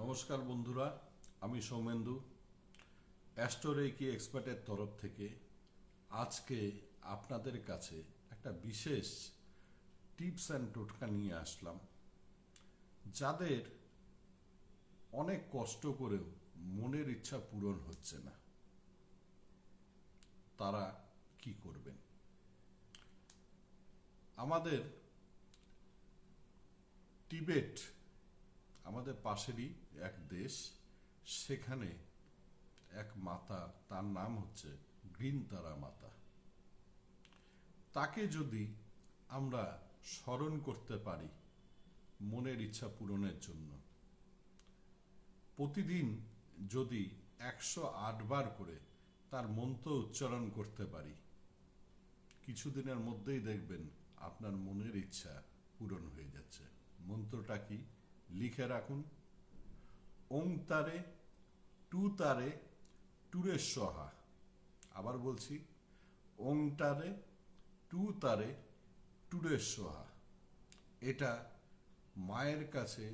নমস্কার বন্ধুরা, আমি সৌমেন্দু অ্যাস্ট্রোরেকি এক্সপার্টের তরফ থেকে আজকে আপনাদের কাছে একটা বিশেষ টিপস অ্যান্ড টোটকা নিয়ে আসলাম। যাদের অনেক কষ্ট করেও মনের ইচ্ছা পূরণ হচ্ছে না, তারা কি করবেন? আমাদের টিবেট আমাদের পাশেরই এক দেশ, সেখানে এক মাতা, তার নাম হচ্ছে গ্রিন তারা মাতা। তাকে যদি আমরা স্মরণ করতে পারি মনের ইচ্ছা পূরণের জন্য, প্রতিদিন যদি 108 বার করে তার মন্ত্র উচ্চারণ করতে পারি, কিছুদিনের মধ্যেই দেখবেন আপনার মনের ইচ্ছা পূরণ হয়ে যাচ্ছে। মন্ত্রটা কি? লিখে রাখুন। ওং তারে টু তারে টুরে সহা। আবার বলছি, ওং তারে টু তারে টুরে সহা। এটা মায়ের কাছে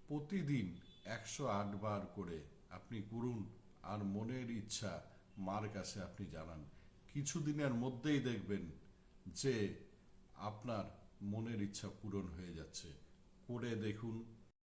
প্রতিদিন 108 বার করে আপনি করুন, আর মনের ইচ্ছা মার কাছে আপনি জানান। কিছুদিনের মধ্যেই দেখবেন যে আপনার মনের ইচ্ছা পূরণ হয়ে যাচ্ছে। করে দেখুন।